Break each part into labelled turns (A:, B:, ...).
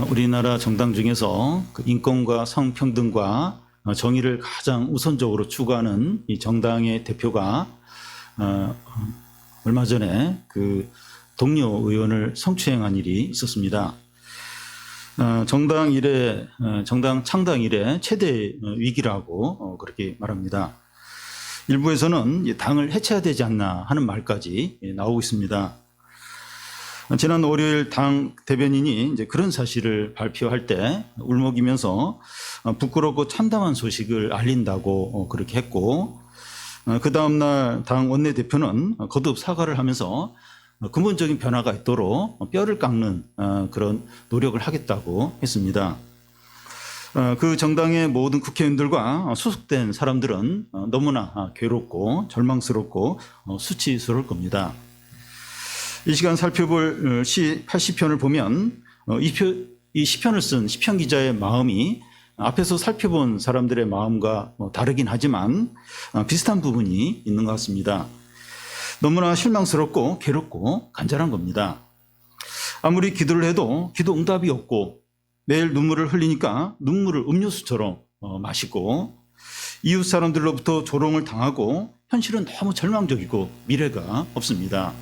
A: 우리나라 정당 중에서 그 인권과 성평등과 정의를 가장 우선적으로 추구하는 이 정당의 대표가 얼마 전에 그 동료 의원을 성추행한 일이 있었습니다. 정당 창당 이래 최대 위기라고 그렇게 말합니다. 일부에서는 당을 해체해야 되지 않나 하는 말까지 나오고 있습니다. 지난 월요일 당 대변인이 이제 그런 사실을 발표할 때 울먹이면서 부끄럽고 참담한 소식을 알린다고 그렇게 했고, 그 다음날 당 원내대표는 거듭 사과를 하면서 근본적인 변화가 있도록 뼈를 깎는 그런 노력을 하겠다고 했습니다. 그 정당의 모든 국회의원들과 소속된 사람들은 너무나 괴롭고 절망스럽고 수치스러울 겁니다. 이 시간 살펴볼 시 80편을 보면 이 시편을 쓴 시편 기자의 마음이 앞에서 살펴본 사람들의 마음과 다르긴 하지만 비슷한 부분이 있는 것 같습니다. 너무나 실망스럽고 괴롭고 간절한 겁니다. 아무리 기도를 해도 기도 응답이 없고 매일 눈물을 흘리니까 눈물을 음료수처럼 마시고 이웃 사람들로부터 조롱을 당하고 현실은 너무 절망적이고 미래가 없습니다.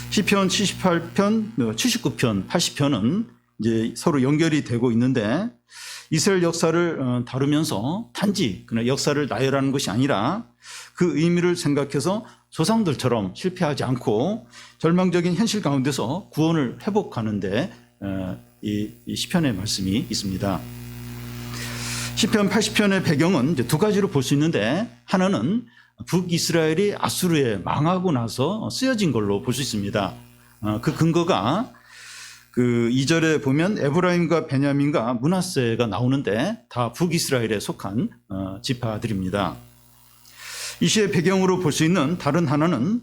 A: 시편 78편, 79편, 80편은 이제 서로 연결이 되고 있는데 이스라엘 역사를 다루면서 단지 그냥 역사를 나열하는 것이 아니라 그 의미를 생각해서 조상들처럼 실패하지 않고 절망적인 현실 가운데서 구원을 회복하는데 이 시편의 말씀이 있습니다. 시편 80편의 배경은 이제 두 가지로 볼 수 있는데 하나는 북이스라엘이 아수르에 망하고 나서 쓰여진 걸로 볼 수 있습니다. 그 근거가 그 2절에 보면 에브라임과 베냐민과 므낫세가 나오는데 다 북이스라엘에 속한 지파들입니다. 이 시의 배경으로 볼 수 있는 다른 하나는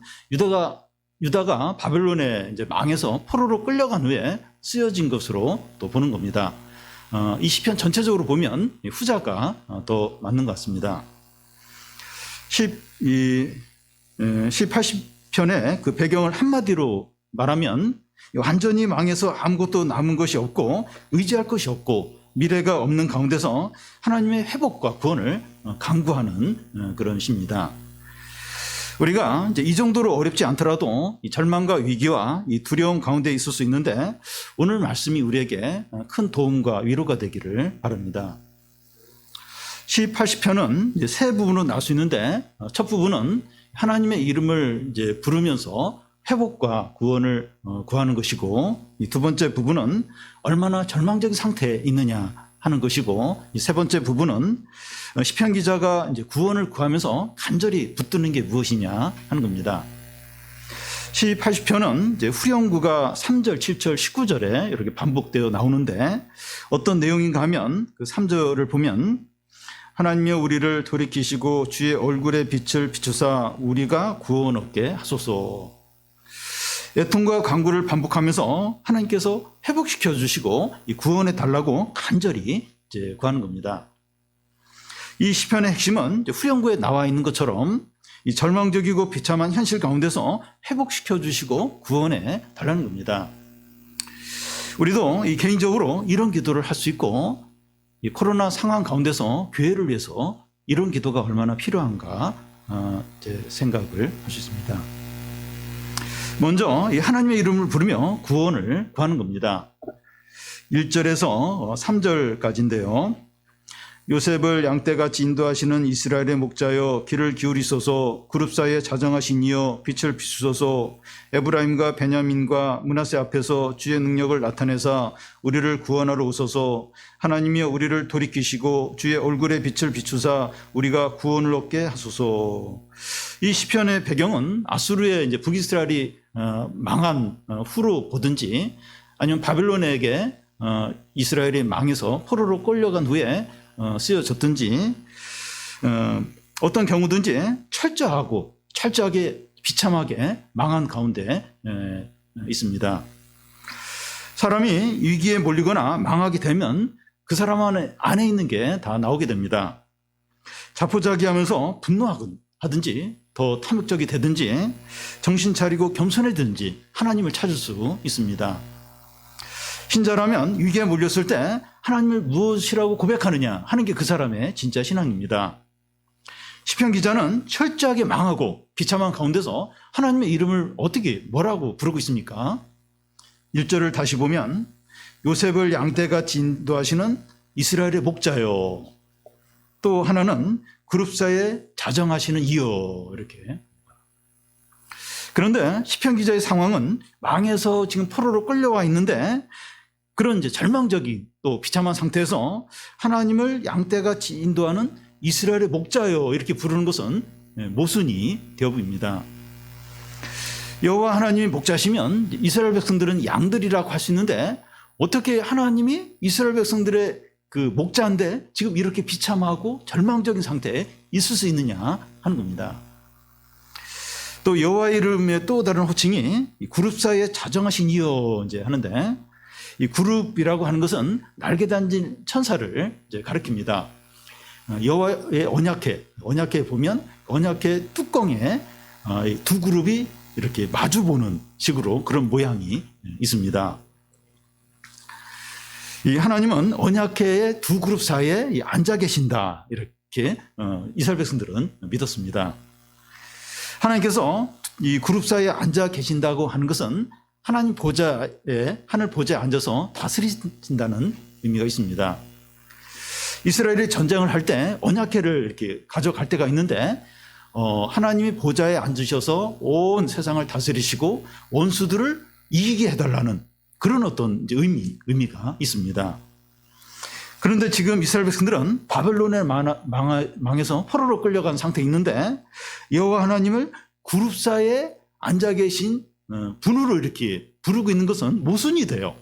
A: 유다가 바벨론에 이제 망해서 포로로 끌려간 후에 쓰여진 것으로 또 보는 겁니다. 이 시편 전체적으로 보면 후자가 더 맞는 것 같습니다. 80편의 그 배경을 한마디로 말하면 완전히 망해서 아무것도 남은 것이 없고 의지할 것이 없고 미래가 없는 가운데서 하나님의 회복과 구원을 간구하는 그런 시입니다. 우리가 이제 이 정도로 어렵지 않더라도 이 절망과 위기와 이 두려움 가운데 있을 수 있는데 오늘 말씀이 우리에게 큰 도움과 위로가 되기를 바랍니다. 시 80편은 이제 세 부분으로 나눌 수 있는데 첫 부분은 하나님의 이름을 이제 부르면서 회복과 구원을 구하는 것이고 이 두 번째 부분은 얼마나 절망적인 상태에 있느냐 하는 것이고 이 세 번째 부분은 시편 기자가 이제 구원을 구하면서 간절히 붙드는 게 무엇이냐 하는 겁니다. 시 80편은 이제 후렴구가 3절, 7절, 19절에 이렇게 반복되어 나오는데 어떤 내용인가 하면 그 3절을 보면 하나님이여 우리를 돌이키시고 주의 얼굴의 빛을 비추사 우리가 구원 얻게 하소서. 애통과 간구를 반복하면서 하나님께서 회복시켜 주시고 이 구원해 달라고 간절히 이제 구하는 겁니다. 이 시편의 핵심은 후렴구에 나와 있는 것처럼 이 절망적이고 비참한 현실 가운데서 회복시켜 주시고 구원해 달라는 겁니다. 우리도 이 개인적으로 이런 기도를 할 수 있고 이 코로나 상황 가운데서 교회를 위해서 이런 기도가 얼마나 필요한가 생각을 할 수 있습니다. 먼저 이 하나님의 이름을 부르며 구원을 구하는 겁니다. 1절에서 3절까지인데요. 요셉을 양떼같이 인도하시는 이스라엘의 목자여 귀를 기울이소서. 그룹 사이에 자정하신 이여 빛을 비추소서. 에브라임과 베냐민과 므낫세 앞에서 주의 능력을 나타내사 우리를 구원하러 오소서. 하나님이여 우리를 돌이키시고 주의 얼굴의 빛을 비추사 우리가 구원을 얻게 하소서. 이 시편의 배경은 아수르의 이제 북이스라엘이 망한 후로 보든지 아니면 바벨론에게 이스라엘이 망해서 포로로 끌려간 후에 쓰여졌든지 어떤 경우든지 철저하게 비참하게 망한 가운데 있습니다. 사람이 위기에 몰리거나 망하게 되면 그 사람 안에 있는 게 다 나오게 됩니다. 자포자기하면서 분노하든지 더 탐욕적이 되든지 정신 차리고 겸손해지든지 하나님을 찾을 수 있습니다. 신자라면 위기에 몰렸을 때 하나님을 무엇이라고 고백하느냐 하는 게 그 사람의 진짜 신앙입니다. 시편 기자는 철저하게 망하고 비참한 가운데서 하나님의 이름을 어떻게 뭐라고 부르고 있습니까? 1절을 다시 보면 요셉을 양떼같이 인도하시는 이스라엘의 목자요. 또 하나는 그룹사에 자정하시는 이여. 이렇게. 그런데 시편 기자의 상황은 망해서 지금 포로로 끌려와 있는데 그런 이제 절망적인 또 비참한 상태에서 하나님을 양떼같이 인도하는 이스라엘의 목자여 이렇게 부르는 것은 모순이 되어 보입니다. 여호와 하나님이 목자시면 이스라엘 백성들은 양들이라고 할 수 있는데 어떻게 하나님이 이스라엘 백성들의 그 목자인데 지금 이렇게 비참하고 절망적인 상태에 있을 수 있느냐 하는 겁니다. 또 여호와의 이름의 또 다른 호칭이 그룹 사이에 자정하신 이여 이제 하는데 이 그룹이라고 하는 것은 날개 단진 천사를 이제 가리킵니다. 여호와의 언약궤 보면 언약궤 뚜껑에 두 그룹이 이렇게 마주보는 식으로 그런 모양이 있습니다. 이 하나님은 언약궤의 두 그룹 사이에 앉아 계신다 이렇게 이스라엘 백성들은 믿었습니다. 하나님께서 이 그룹 사이에 앉아 계신다고 하는 것은 하나님 하늘 보좌에 앉아서 다스리신다는 의미가 있습니다. 이스라엘이 전쟁을 할 때 언약궤를 이렇게 가져갈 때가 있는데 하나님이 보좌에 앉으셔서 온 세상을 다스리시고 원수들을 이기게 해달라는 그런 어떤 이제 의미가 있습니다. 그런데 지금 이스라엘 백성들은 바벨론에 망해서 포로로 끌려간 상태에 있는데 여호와 하나님을 그룹사에 앉아 계신 분으로 이렇게 부르고 있는 것은 모순이 돼요.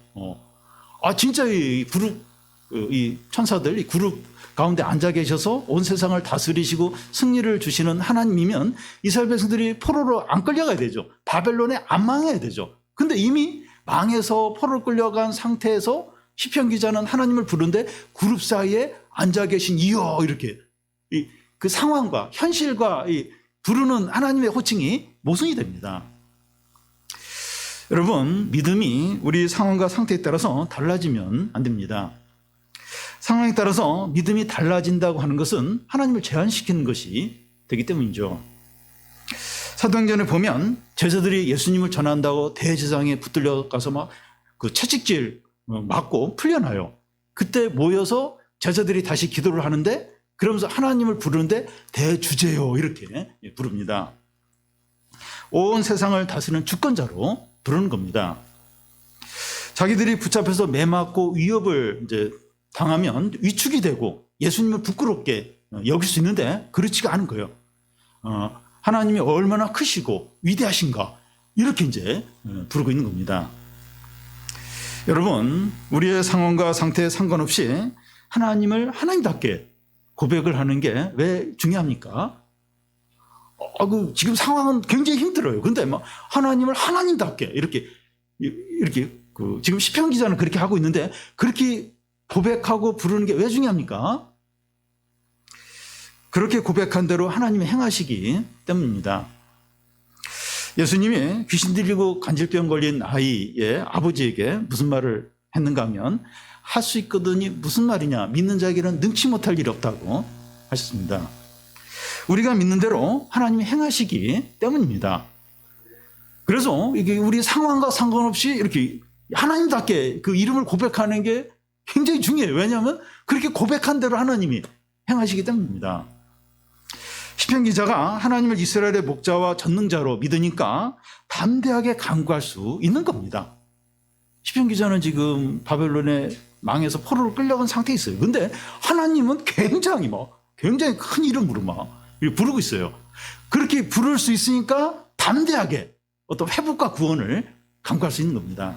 A: 진짜 이 천사들, 이 그룹 가운데 앉아 계셔서 온 세상을 다스리시고 승리를 주시는 하나님이면 이스라엘 백성들이 포로로 안 끌려가야 되죠. 바벨론에 안 망해야 되죠. 근데 이미 망해서 포로로 끌려간 상태에서 시편 기자는 하나님을 부르는데 그룹 사이에 앉아 계신 이여 이렇게 그 상황과 현실과 부르는 하나님의 호칭이 모순이 됩니다. 여러분, 믿음이 우리 상황과 상태에 따라서 달라지면 안 됩니다. 상황에 따라서 믿음이 달라진다고 하는 것은 하나님을 제한시키는 것이 되기 때문이죠. 사도행전에 보면 제자들이 예수님을 전한다고 대제사장에 붙들려 가서 막 그 채찍질 맞고 풀려나요. 그때 모여서 제자들이 다시 기도를 하는데 그러면서 하나님을 부르는데 대주제요 이렇게 부릅니다. 온 세상을 다스리는 주권자로 부르는 겁니다. 자기들이 붙잡혀서 매맞고 위협을 이제 당하면 위축이 되고 예수님을 부끄럽게 여길 수 있는데 그렇지가 않은 거예요. 하나님이 얼마나 크시고 위대하신가 이렇게 이제 부르고 있는 겁니다. 여러분, 우리의 상황과 상태에 상관없이 하나님을 하나님답게 고백을 하는 게 왜 중요합니까? 지금 상황은 굉장히 힘들어요. 근데 막 하나님을 하나님답게 이렇게 지금 시편 기자는 그렇게 하고 있는데 그렇게 고백하고 부르는 게 왜 중요합니까? 그렇게 고백한 대로 하나님이 행하시기 때문입니다. 예수님이 귀신 들리고 간질병 걸린 아이의 아버지에게 무슨 말을 했는가 하면 할 수 있거든이 무슨 말이냐, 믿는 자에게는 능치 못할 일이 없다고 하셨습니다. 우리가 믿는 대로 하나님이 행하시기 때문입니다. 그래서 이게 우리 상황과 상관없이 이렇게 하나님답게 그 이름을 고백하는 게 굉장히 중요해요. 왜냐하면 그렇게 고백한 대로 하나님이 행하시기 때문입니다. 시편 기자가 하나님을 이스라엘의 목자와 전능자로 믿으니까 담대하게 간구할 수 있는 겁니다. 시편 기자는 지금 바벨론에 망해서 포로로 끌려간 상태에 있어요. 근데 하나님은 굉장히 큰 이름으로 부르고 있어요. 그렇게 부를 수 있으니까 담대하게 어떤 회복과 구원을 간구할 수 있는 겁니다.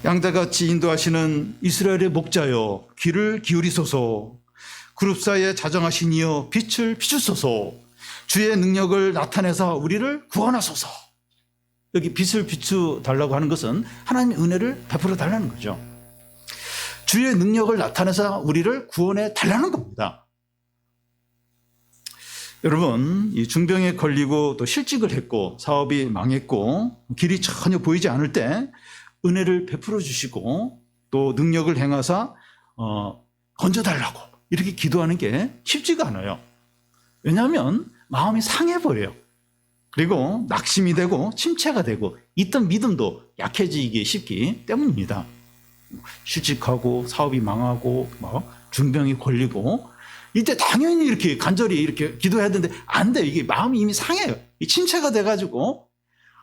A: 양떼같이 인도하시는 이스라엘의 목자여 귀를 기울이소서. 그룹 사이에 자정하신 이여 빛을 비추소서. 주의 능력을 나타내서 우리를 구원하소서. 여기 빛을 비추달라고 하는 것은 하나님의 은혜를 베풀어 달라는 거죠. 주의 능력을 나타내서 우리를 구원해 달라는 겁니다. 여러분, 이 중병에 걸리고 또 실직을 했고 사업이 망했고 길이 전혀 보이지 않을 때 은혜를 베풀어 주시고 또 능력을 행하사 건져달라고 이렇게 기도하는 게 쉽지가 않아요. 왜냐하면 마음이 상해버려요. 그리고 낙심이 되고 침체가 되고 있던 믿음도 약해지기 쉽기 때문입니다. 실직하고 사업이 망하고 중병이 걸리고 이때 당연히 이렇게 간절히 이렇게 기도해야 되는데 안 돼요. 이게 마음이 이미 상해요. 침체가 돼가지고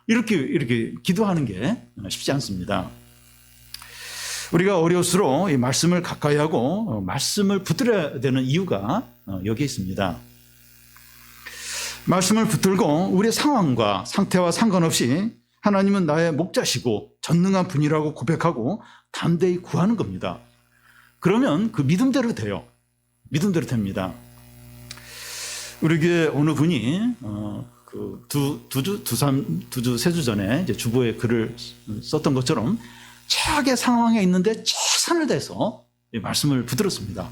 A: 이렇게 기도하는 게 쉽지 않습니다. 우리가 어려울수록 이 말씀을 가까이 하고 말씀을 붙들어야 되는 이유가 여기에 있습니다. 말씀을 붙들고 우리의 상황과 상태와 상관없이 하나님은 나의 목자시고 전능한 분이라고 고백하고 담대히 구하는 겁니다. 그러면 그 믿음대로 돼요. 믿음대로 됩니다. 우리 교회 어느 분이 두 주, 세 주 전에 이제 주보에 글을 썼던 것처럼 최악의 상황에 있는데 최선을 다해서 말씀을 붙들었습니다.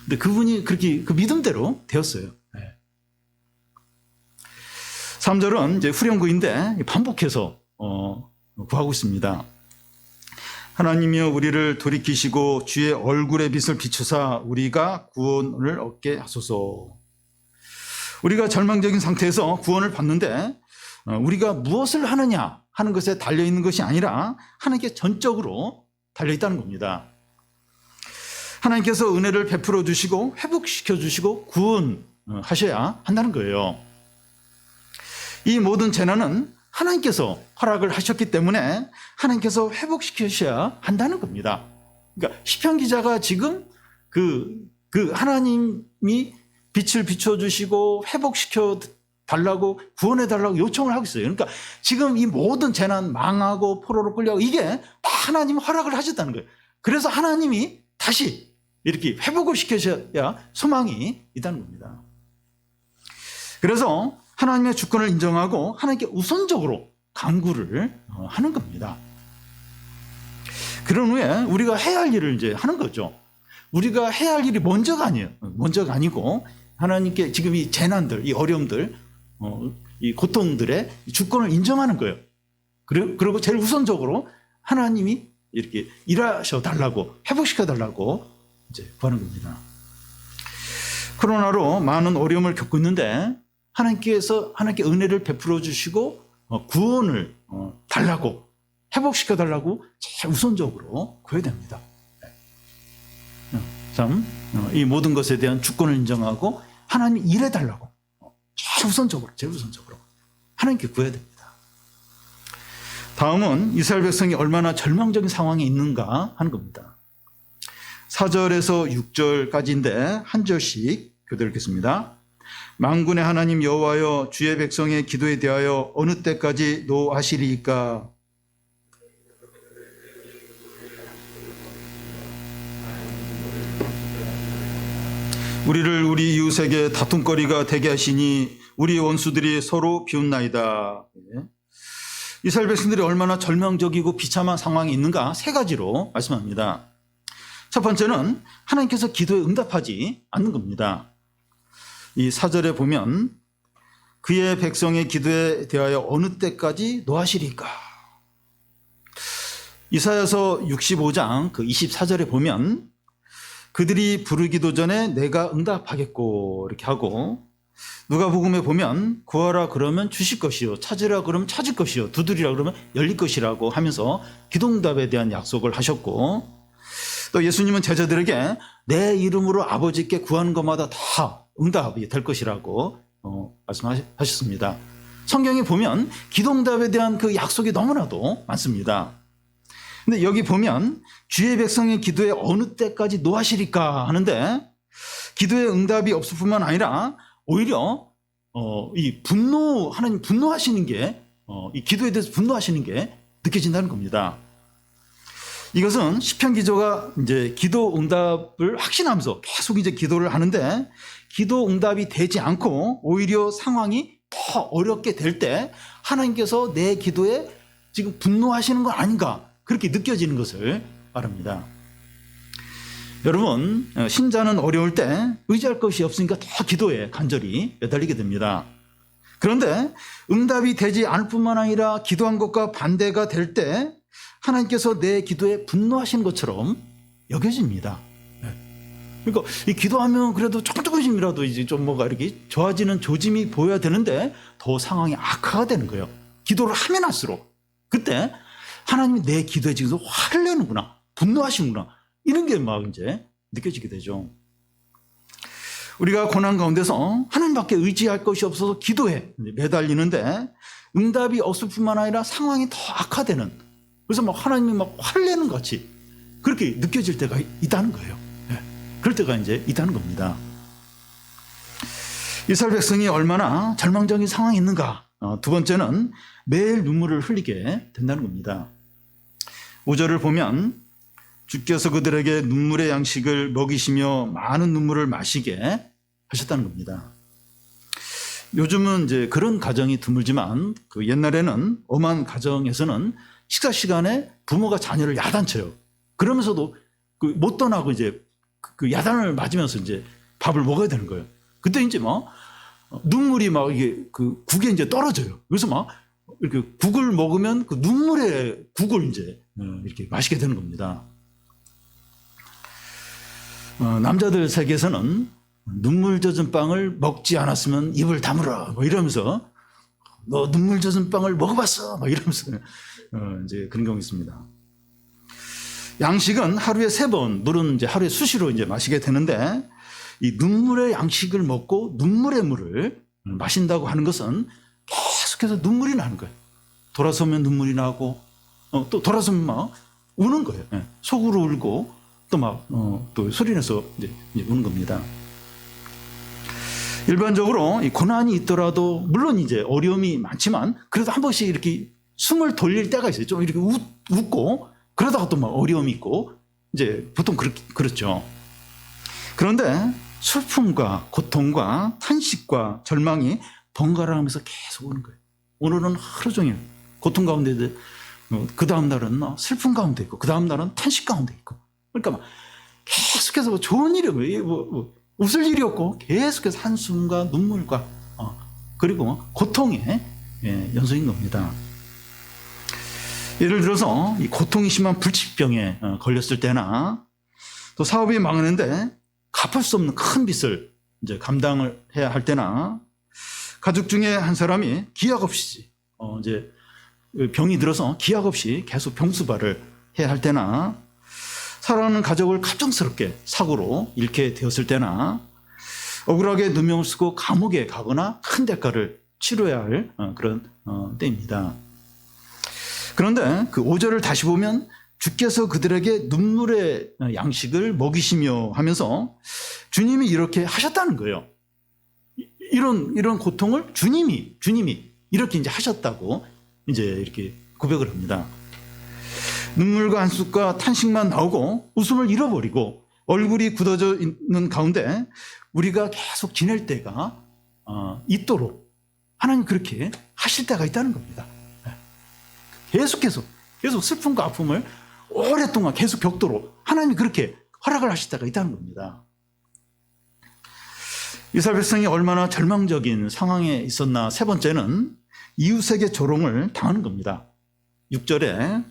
A: 근데 그분이 그렇게 그 믿음대로 되었어요. 3절은 이제 후렴구인데 반복해서 구하고 있습니다. 하나님이여 우리를 돌이키시고 주의 얼굴의 빛을 비추사 우리가 구원을 얻게 하소서. 우리가 절망적인 상태에서 구원을 받는데 우리가 무엇을 하느냐 하는 것에 달려있는 것이 아니라 하나님께 전적으로 달려있다는 겁니다. 하나님께서 은혜를 베풀어 주시고 회복시켜 주시고 구원하셔야 한다는 거예요. 이 모든 재난은 하나님께서 허락을 하셨기 때문에 하나님께서 회복시키셔야 한다는 겁니다. 그러니까 시편 기자가 지금 그 하나님이 빛을 비춰주시고 회복시켜 달라고 구원해 달라고 요청을 하고 있어요. 그러니까 지금 이 모든 재난 망하고 포로로 끌려가고 이게 다 하나님 허락을 하셨다는 거예요. 그래서 하나님이 다시 이렇게 회복을 시키셔야 소망이 있다는 겁니다. 그래서 하나님의 주권을 인정하고 하나님께 우선적으로 간구를 하는 겁니다. 그런 후에 우리가 해야 할 일을 이제 하는 거죠. 우리가 해야 할 일이 먼저가 아니에요. 먼저가 아니고 하나님께 지금 이 재난들, 이 어려움들, 이 고통들의 주권을 인정하는 거예요. 그리고 제일 우선적으로 하나님이 이렇게 일하셔 달라고, 회복시켜 달라고 이제 구하는 겁니다. 코로나로 많은 어려움을 겪고 있는데 하나님께 은혜를 베풀어 주시고 구원을 달라고, 회복시켜 달라고 제일 우선적으로 구해야 됩니다. 참 이 모든 것에 대한 주권을 인정하고 하나님이 일해 달라고 제일 우선적으로 하나님께 구해야 됩니다. 다음은 이스라엘 백성이 얼마나 절망적인 상황에 있는가 하는 겁니다. 4절에서 6절까지인데 한 절씩 교대 읽겠습니다. 만군의 하나님 여호와여 주의 백성의 기도에 대하여 어느 때까지 노하시리이까? 우리를 우리 이웃에게 다툼거리가 되게 하시니 우리 원수들이 서로 비웃나이다. 이스라엘 백성들이 얼마나 절망적이고 비참한 상황이 있는가 세 가지로 말씀합니다. 첫 번째는 하나님께서 기도에 응답하지 않는 겁니다. 이 4절에 보면 그의 백성의 기도에 대하여 어느 때까지 노하시리까? 이사야서 65장 그 24절에 보면 그들이 부르기도 전에 내가 응답하겠고 이렇게 하고, 누가복음에 보면 구하라 그러면 주실 것이요, 찾으라 그러면 찾을 것이요, 두드리라 그러면 열릴 것이라고 하면서 기도응답에 대한 약속을 하셨고, 또 예수님은 제자들에게 내 이름으로 아버지께 구하는 것마다 다 응답이 될 것이라고 말씀하셨습니다. 성경에 보면 기도응답에 대한 그 약속이 너무나도 많습니다. 근데 여기 보면 주의 백성의 기도에 어느 때까지 노하시리까 하는데, 기도의 응답이 없을 뿐만 아니라 오히려 이 하나님 분노하시는 게, 이 기도에 대해서 분노하시는 게 느껴진다는 겁니다. 이것은 시편 기자가 이제 기도 응답을 확신하면서 계속 이제 기도를 하는데, 기도 응답이 되지 않고 오히려 상황이 더 어렵게 될 때 하나님께서 내 기도에 지금 분노하시는 건 아닌가, 그렇게 느껴지는 것을 말합니다. 여러분, 신자는 어려울 때 의지할 것이 없으니까 더 기도에 간절히 매달리게 됩니다. 그런데 응답이 되지 않을 뿐만 아니라 기도한 것과 반대가 될 때 하나님께서 내 기도에 분노하시는 것처럼 여겨집니다. 그러니까 이 기도하면 그래도 조금씩이라도 이제 좀 뭐가 이렇게 좋아지는 조짐이 보여야 되는데 더 상황이 악화가 되는 거예요. 기도를 하면 할수록. 그때 하나님이 내 기도에 지금 화를 내는구나, 분노하시는구나, 이런 게 막 이제 느껴지게 되죠. 우리가 고난 가운데서 하나님밖에 의지할 것이 없어서 기도에 매달리는데 응답이 없을 뿐만 아니라 상황이 더 악화되는, 그래서 막 하나님이 막 화를 내는 것 같이 그렇게 느껴질 때가 있다는 거예요. 그럴 때가 이제 있다는 겁니다. 이스라엘 백성이 얼마나 절망적인 상황이 있는가. 두 번째는 매일 눈물을 흘리게 된다는 겁니다. 5절을 보면 주께서 그들에게 눈물의 양식을 먹이시며 많은 눈물을 마시게 하셨다는 겁니다. 요즘은 이제 그런 가정이 드물지만 그 옛날에는 엄한 가정에서는 식사 시간에 부모가 자녀를 야단쳐요. 그러면서도 못 떠나고 이제 그 야단을 맞으면서 이제 밥을 먹어야 되는 거예요. 그때 이제 막 눈물이 막 이게 그 국에 이제 떨어져요. 그래서 막 이렇게 국을 먹으면 그 눈물의 국을 이제 이렇게 마시게 되는 겁니다. 남자들 세계에서는 눈물 젖은 빵을 먹지 않았으면 입을 다물어 뭐 이러면서 너 눈물 젖은 빵을 먹어봤어 막 이러면서 이제 그런 경우 있습니다. 양식은 하루에 3번, 물은 이제 하루에 수시로 이제 마시게 되는데 이 눈물의 양식을 먹고 눈물의 물을 마신다고 하는 것은 계속해서 눈물이 나는 거예요. 돌아서면 눈물이 나고 또 돌아서면 막 우는 거예요. 속으로 울고 또 막 또 소리내서 이제 우는 겁니다. 일반적으로 이 고난이 있더라도 물론 이제 어려움이 많지만 그래도 한 번씩 이렇게 숨을 돌릴 때가 있어요. 좀 이렇게 웃고 그러다가 또 막 어려움이 있고 이제 보통 그렇죠. 그런데 슬픔과 고통과 탄식과 절망이 번갈아가면서 계속 오는 거예요. 오늘은 하루 종일 고통 가운데 그 다음 날은 슬픔 가운데 있고 그 다음 날은 탄식 가운데 있고 그러니까 막 계속해서 뭐 좋은 일이 웃을 일이 없고 계속해서 한숨과 눈물과 그리고 고통의 연속인 겁니다. 예를 들어서 이 고통이 심한 불치병에 걸렸을 때나 또 사업이 망하는데 갚을 수 없는 큰 빚을 이제 감당을 해야 할 때나 가족 중에 한 사람이 기약 없이 이제 병이 들어서 기약 없이 계속 병수발을 해야 할 때나 사랑하는 가족을 갑작스럽게 사고로 잃게 되었을 때나 억울하게 누명을 쓰고 감옥에 가거나 큰 대가를 치러야 할 그런 때입니다. 그런데 그 5절을 다시 보면 주께서 그들에게 눈물의 양식을 먹이시며 하면서 주님이 이렇게 하셨다는 거예요. 이런 고통을 주님이 이렇게 이제 하셨다고 이제 이렇게 고백을 합니다. 눈물과 한숨과 탄식만 나오고 웃음을 잃어버리고 얼굴이 굳어져 있는 가운데 우리가 계속 지낼 때가 있도록 하나님 그렇게 하실 때가 있다는 겁니다. 계속 슬픔과 아픔을 오랫동안 계속 겪도록 하나님이 그렇게 허락을 하실 때가 있다는 겁니다. 이스라엘 백성이 얼마나 절망적인 상황에 있었나. 세 번째는 이웃에게 조롱을 당하는 겁니다. 6절에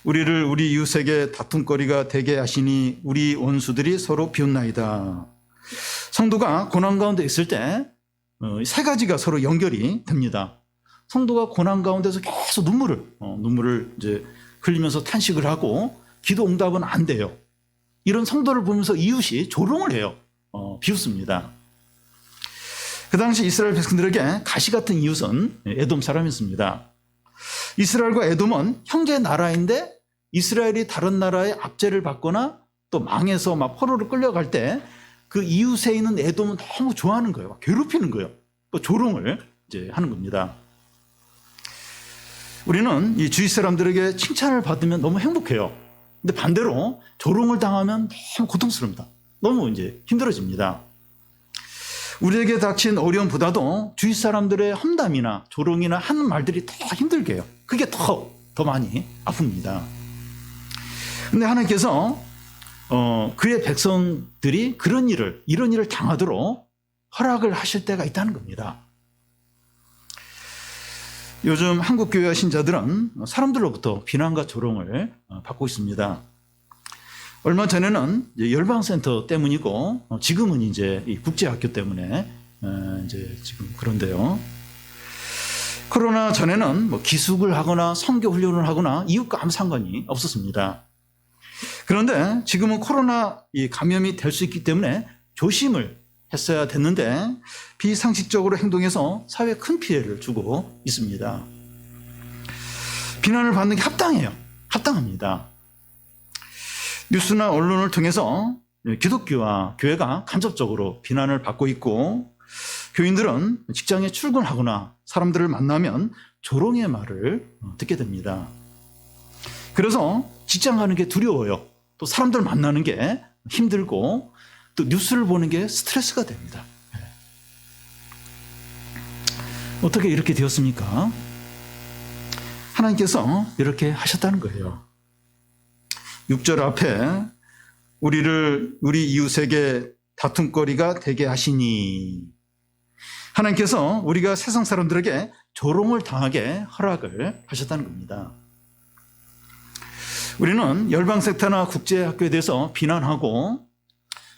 A: 우리를 우리 이웃에게 다툼거리가 되게 하시니 우리 원수들이 서로 비웃나이다. 성도가 고난 가운데 있을 때 세 가지가 서로 연결이 됩니다. 성도가 고난 가운데서 계속 눈물을 이제 흘리면서 탄식을 하고 기도 응답은 안 돼요. 이런 성도를 보면서 이웃이 조롱을 해요. 비웃습니다. 그 당시 이스라엘 백성들에게 가시 같은 이웃은 에돔 사람이었습니다. 이스라엘과 에돔은 형제 나라인데 이스라엘이 다른 나라의 압제를 받거나 또 망해서 막 포로로 끌려갈 때 그 이웃에 있는 에돔은 너무 좋아하는 거예요. 막 괴롭히는 거예요. 또 조롱을 이제 하는 겁니다. 우리는 이 주위 사람들에게 칭찬을 받으면 너무 행복해요. 근데 반대로 조롱을 당하면 너무 고통스럽습니다. 너무 이제 힘들어집니다. 우리에게 닥친 어려움보다도 주위 사람들의 험담이나 조롱이나 하는 말들이 더 힘들게 해요. 그게 더 많이 아픕니다. 근데 하나님께서 그의 백성들이 이런 일을 당하도록 허락을 하실 때가 있다는 겁니다. 요즘 한국교회 신자들은 사람들로부터 비난과 조롱을 받고 있습니다. 얼마 전에는 열방센터 때문이고 지금은 이제 이 국제학교 때문에 이제 지금 그런데요. 코로나 전에는 뭐 기숙을 하거나 선교 훈련을 하거나 이웃과 아무 상관이 없었습니다. 그런데 지금은 코로나 감염이 될 수 있기 때문에 조심을 했어야 됐는데 비상식적으로 행동해서 사회에 큰 피해를 주고 있습니다. 비난을 받는 게 합당해요. 합당합니다. 뉴스나 언론을 통해서 기독교와 교회가 간접적으로 비난을 받고 있고 교인들은 직장에 출근하거나 사람들을 만나면 조롱의 말을 듣게 됩니다. 그래서 직장 가는 게 두려워요. 또 사람들 만나는 게 힘들고 또 뉴스를 보는 게 스트레스가 됩니다. 어떻게 이렇게 되었습니까? 하나님께서 이렇게 하셨다는 거예요. 6절 앞에 우리 이웃에게 다툼거리가 되게 하시니 하나님께서 우리가 세상 사람들에게 조롱을 당하게 허락을 하셨다는 겁니다. 우리는 열방sek타나 국제학교에 대해서 비난하고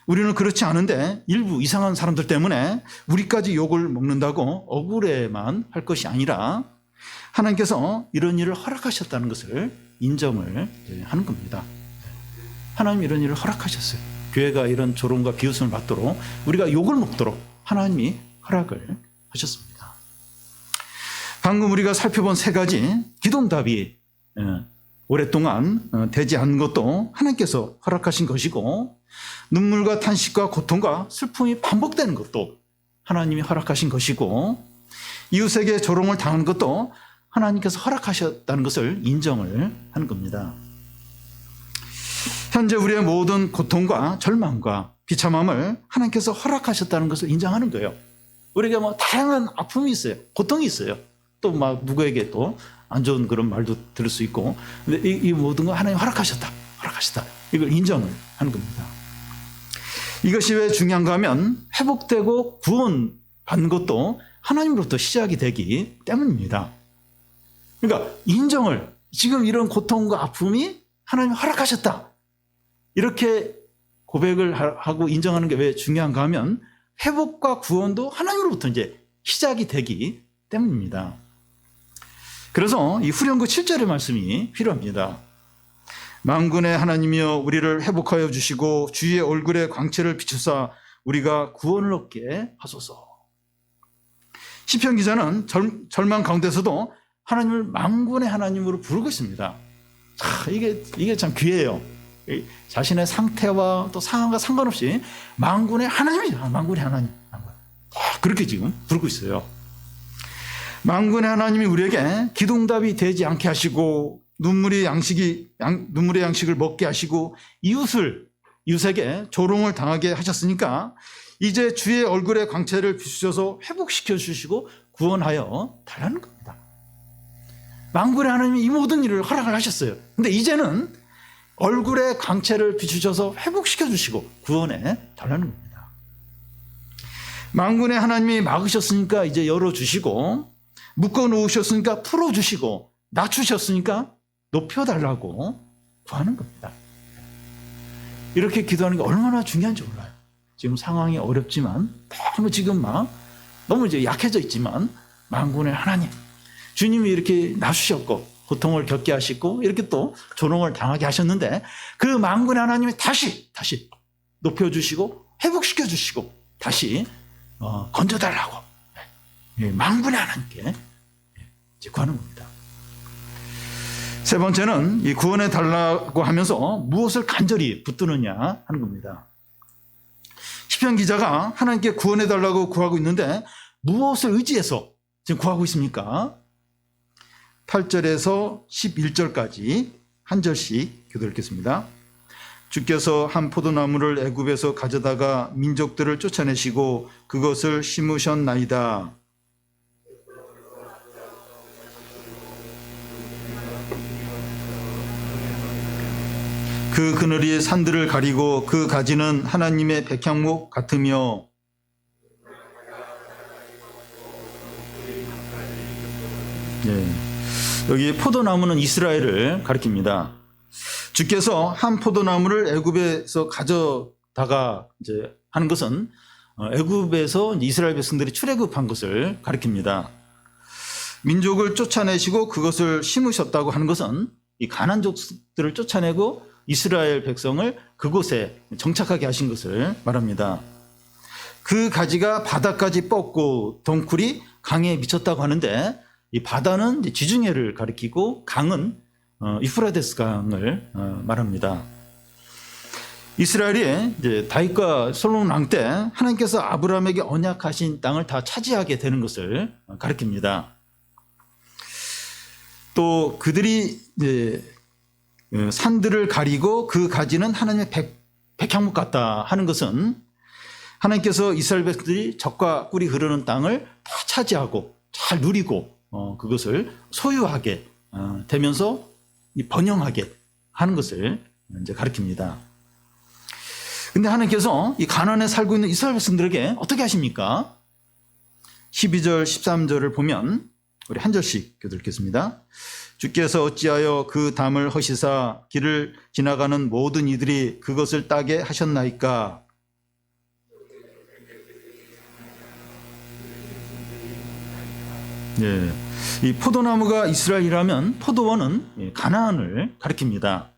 A: 우리는 그렇지 않은데 일부 이상한 사람들 때문에 우리까지 욕을 먹는다고 억울해만 할 것이 아니라 하나님께서 이런 일을 허락하셨다는 것을 인정을 하는 겁니다. 하나님이 이런 일을 허락하셨어요. 교회가 이런 조롱과 비웃음을 받도록 우리가 욕을 먹도록 하나님이 허락을 하셨습니다. 방금 우리가 살펴본 세 가지 기도응답이 오랫동안 되지 않은 것도 하나님께서 허락하신 것이고 눈물과 탄식과 고통과 슬픔이 반복되는 것도 하나님이 허락하신 것이고 이웃에게 조롱을 당하는 것도 하나님께서 허락하셨다는 것을 인정을 하는 겁니다. 현재 우리의 모든 고통과 절망과 비참함을 하나님께서 허락하셨다는 것을 인정하는 거예요. 우리가 뭐 다양한 아픔이 있어요. 고통이 있어요. 또 막 누구에게 또 안 좋은 그런 말도 들을 수 있고 근데 이 모든 거 하나님 허락하셨다. 이걸 인정을 하는 겁니다. 이것이 왜 중요한가 하면 회복되고 구원받는 것도 하나님으로부터 시작이 되기 때문입니다. 그러니까 인정을 지금 이런 고통과 아픔이 하나님 허락하셨다. 이렇게 고백을 하고 인정하는 게 왜 중요한가 하면 회복과 구원도 하나님으로부터 이제 시작이 되기 때문입니다. 그래서 이 후렴구 7절의 말씀이 필요합니다. 만군의 하나님이여 우리를 회복하여 주시고 주의 얼굴에 광채를 비추사 우리가 구원을 얻게 하소서. 시편 기자는 절망 가운데서도 하나님을 만군의 하나님으로 부르고 있습니다. 자, 이게 참 귀해요. 자신의 상태와 또 상황과 상관없이 만군의 하나님이죠. 만군의 하나님. 그렇게 지금 부르고 있어요. 만군의 하나님이 우리에게 기도응답이 되지 않게 하시고 눈물의 양식을 먹게 하시고 이웃에게 조롱을 당하게 하셨으니까 이제 주의 얼굴에 광채를 비추셔서 회복시켜 주시고 구원하여 달라는 겁니다. 만군의 하나님이 이 모든 일을 허락을 하셨어요. 근데 이제는 얼굴에 광채를 비추셔서 회복시켜 주시고 구원해 달라는 겁니다. 만군의 하나님이 막으셨으니까 이제 열어주시고 묶어 놓으셨으니까 풀어주시고 낮추셨으니까 높여달라고 구하는 겁니다. 이렇게 기도하는 게 얼마나 중요한지 몰라요. 지금 상황이 어렵지만 너무 지금 너무 이제 약해져 있지만 만군의 하나님 주님이 이렇게 낮추셨고 고통을 겪게 하시고 이렇게 또 조롱을 당하게 하셨는데 그 만군의 하나님이 다시 높여주시고 회복시켜 주시고 다시 건져달라고 만군의 하나님께 이제 구하는 겁니다. 세 번째는 이 구원해 달라고 하면서 무엇을 간절히 붙드느냐 하는 겁니다. 시편 기자가 하나님께 구원해 달라고 구하고 있는데 무엇을 의지해서 지금 구하고 있습니까? 8절에서 11절까지 한 절씩 교도 읽겠습니다. 주께서 한 포도나무를 애굽에서 가져다가 민족들을 쫓아내시고 그것을 심으셨나이다. 그 그늘이 산들을 가리고 그 가지는 하나님의 백향목 같으며 예. 여기 포도나무는 이스라엘을 가리킵니다. 주께서 한 포도나무를 애굽에서 가져다가 이제 하는 것은 애굽에서 이스라엘 백성들이 출애굽한 것을 가리킵니다. 민족을 쫓아내시고 그것을 심으셨다고 하는 것은 이 가나안족들을 쫓아내고 이스라엘 백성을 그곳에 정착하게 하신 것을 말합니다. 그 가지가 바다까지 뻗고 덩굴이 강에 미쳤다고 하는데, 이 바다는 지중해를 가리키고 강은 유프라데스 강을 말합니다. 이스라엘이 이제 다윗과 솔로몬 왕 때 하나님께서 아브라함에게 언약하신 땅을 다 차지하게 되는 것을 가리킵니다. 또 그들이 이제 산들을 가리고 그 가지는 하나님의 백향목 같다 하는 것은 하나님께서 이스라엘 백성들이 젖과 꿀이 흐르는 땅을 다 차지하고 잘 누리고 그것을 소유하게 되면서 번영하게 하는 것을 이제 가리킵니다. 근데 하나님께서 이 가나안에 살고 있는 이스라엘 백성들에게 어떻게 하십니까? 12절 13절을 보면 우리 한 절씩 읽겠습니다. 주께서 어찌하여 그 담을 허시사 길을 지나가는 모든 이들이 그것을 따게 하셨나이까? 예, 이 포도나무가 이스라엘이라면 포도원은 가나안을 가리킵니다.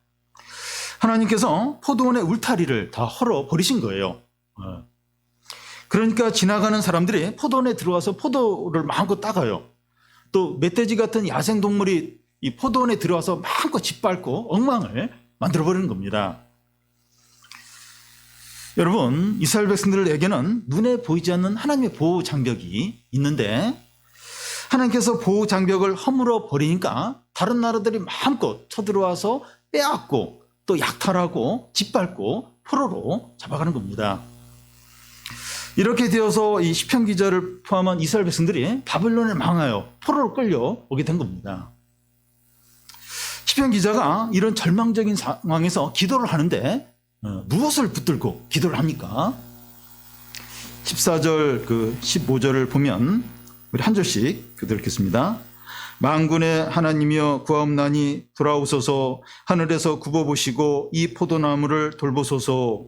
A: 하나님께서 포도원의 울타리를 다 헐어 버리신 거예요. 그러니까 지나가는 사람들이 포도원에 들어와서 포도를 마음껏 따가요. 또 멧돼지 같은 야생동물이 이 포도원에 들어와서 마음껏 짓밟고 엉망을 만들어버리는 겁니다. 여러분, 이스라엘 백성들에게는 눈에 보이지 않는 하나님의 보호 장벽이 있는데, 하나님께서 보호 장벽을 허물어 버리니까 다른 나라들이 마음껏 쳐들어와서 빼앗고 또 약탈하고 짓밟고 포로로 잡아가는 겁니다. 이렇게 되어서 이 시편 기자를 포함한 이스라엘 백성들이 바벨론에 망하여 포로로 끌려오게 된 겁니다. 시편 기자가 이런 절망적인 상황에서 기도를 하는데 무엇을 붙들고 기도를 합니까? 14절 15절을 보면 우리 한 절씩 읽겠습니다. 만군의 하나님이여 구하옵나니 돌아오소서, 하늘에서 굽어보시고 이 포도나무를 돌보소서.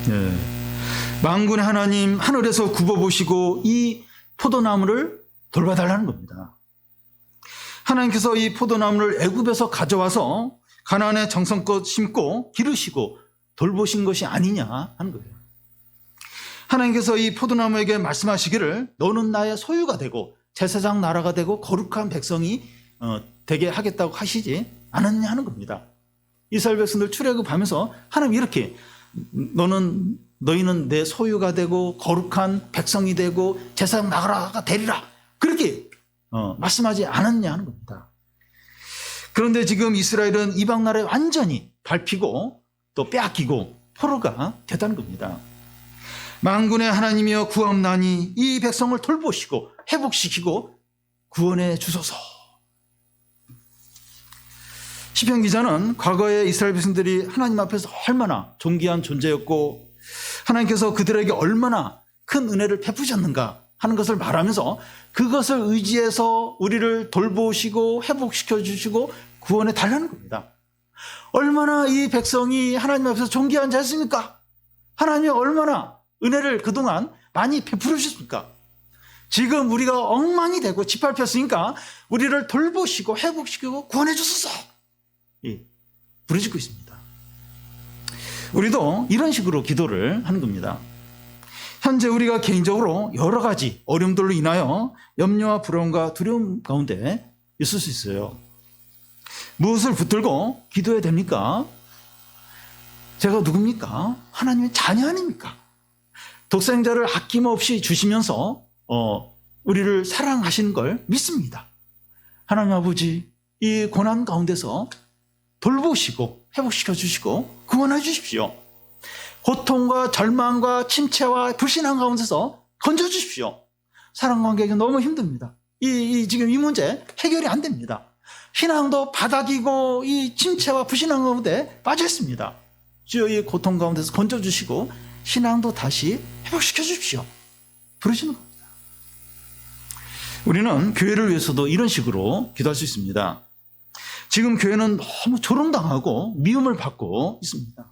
A: 네. 만군의 하나님, 하늘에서 굽어보시고 이 포도나무를 돌봐달라는 겁니다. 하나님께서 이 포도나무를 애굽에서 가져와서 가나안에 정성껏 심고 기르시고 돌보신 것이 아니냐 하는 거예요. 하나님께서 이 포도나무에게 말씀하시기를 너는 나의 소유가 되고 제사장 나라가 되고 거룩한 백성이 되게 하겠다고 하시지 않았냐 하는 겁니다. 이스라엘 백성들 출애굽하면서 하나님 이렇게 너희는 내 소유가 되고 거룩한 백성이 되고 제사장 나라가 되리라 그렇게 말씀하지 않았냐 하는 겁니다. 그런데 지금 이스라엘은 이방 나라에 완전히 밟히고 또 빼앗기고 포로가 됐다는 겁니다. 만군의 하나님이여 구하옵나니 이 백성을 돌보시고 회복시키고 구원해 주소서. 시편 기자는 과거에 이스라엘 백성들이 하나님 앞에서 얼마나 존귀한 존재였고 하나님께서 그들에게 얼마나 큰 은혜를 베푸셨는가 하는 것을 말하면서 그것을 의지해서 우리를 돌보시고 회복시켜 주시고 구원해 달라는 겁니다. 얼마나 이 백성이 하나님 앞에서 존귀한 자였습니까? 하나님이 얼마나 은혜를 그동안 많이 베풀어 주셨습니까? 지금 우리가 엉망이 되고 짓밟혔으니까 우리를 돌보시고 회복시키고 구원해 주소서 부르짖고 있습니다. 우리도 이런 식으로 기도를 하는 겁니다. 현재 우리가 개인적으로 여러 가지 어려움들로 인하여 염려와 불안과 두려움 가운데 있을 수 있어요. 무엇을 붙들고 기도해야 됩니까? 제가 누굽니까? 하나님의 자녀 아닙니까? 독생자를 아낌없이 주시면서 우리를 사랑하시는 걸 믿습니다. 하나님 아버지, 이 고난 가운데서 돌보시고 회복시켜 주시고 구원해 주십시오. 고통과 절망과 침체와 불신앙 가운데서 건져 주십시오. 사랑관계가 너무 힘듭니다. 지금 이 문제 해결이 안 됩니다. 신앙도 바닥이고 이 침체와 불신앙 가운데 빠져 있습니다. 주여 이 고통 가운데서 건져 주시고 신앙도 다시 회복시켜 주십시오. 부르시는 겁니다. 우리는 교회를 위해서도 이런 식으로 기도할 수 있습니다. 지금 교회는 너무 조롱당하고 미움을 받고 있습니다.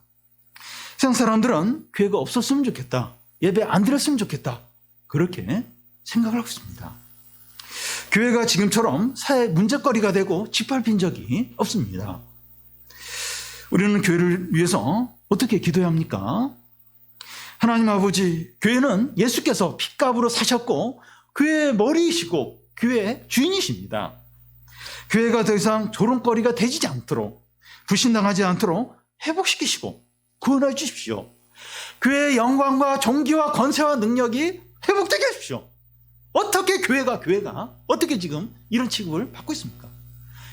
A: 세상 사람들은 교회가 없었으면 좋겠다. 예배 안 드렸으면 좋겠다. 그렇게 생각을 하고 있습니다. 교회가 지금처럼 사회 문제거리가 되고 짓밟힌 적이 없습니다. 우리는 교회를 위해서 어떻게 기도해야 합니까? 하나님 아버지, 교회는 예수께서 핏값으로 사셨고 교회의 머리이시고 교회의 주인이십니다. 교회가 더 이상 조롱거리가 되지 않도록, 불신당하지 않도록 회복시키시고 구원해 주십시오. 교회의 영광과 존귀와 권세와 능력이 회복되게 하십시오. 어떻게 교회가 어떻게 지금 이런 취급을 받고 있습니까?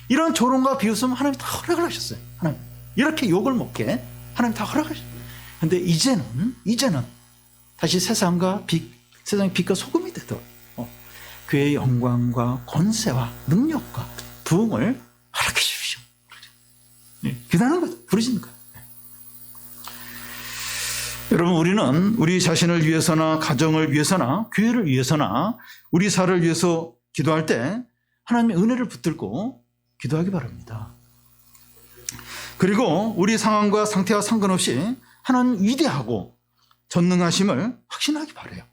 A: 이런 조롱과 비웃음 하나님 다 허락을 하셨어요. 하나님 이렇게 욕을 먹게 하나님 다 허락하셨어요. 그런데 이제는 다시 세상의 빛과 소금이 되도록 교회의 영광과 권세와 능력과 부흥을 허락해 주십시오. 기도하는 거죠. 부르시는 거예요. 여러분, 우리는 우리 자신을 위해서나 가정을 위해서나 교회를 위해서나 우리 사를 위해서 기도할 때 하나님의 은혜를 붙들고 기도하기 바랍니다. 그리고 우리 상황과 상태와 상관없이 하나님 위대하고 전능하심을 확신하기 바라요.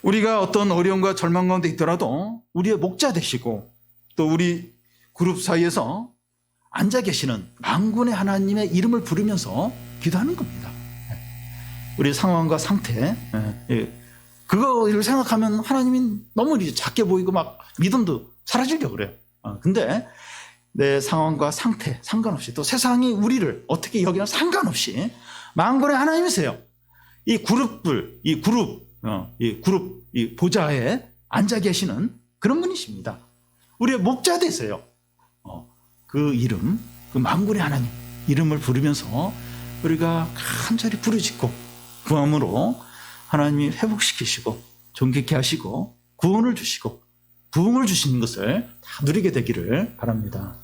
A: 우리가 어떤 어려움과 절망 가운데 있더라도 우리의 목자 되시고 또 우리 그룹 사이에서 앉아 계시는 만군의 하나님의 이름을 부르면서 기도하는 겁니다. 우리 상황과 상태, 그거를 생각하면 하나님이 너무 작게 보이고 막 믿음도 사라지려고 그래요. 근데 내 상황과 상태 상관없이 또 세상이 우리를 어떻게 여기나 상관없이 만군의 하나님이세요. 이 보좌에 앉아 계시는 그런 분이십니다. 우리의 목자 되세요. 그 이름, 그 만군의 하나님 이름을 부르면서 우리가 간절히 부르짖고 구함으로 하나님이 회복시키시고 존귀케 하시고 구원을 주시고 부흥을 주시는 것을 다 누리게 되기를 바랍니다.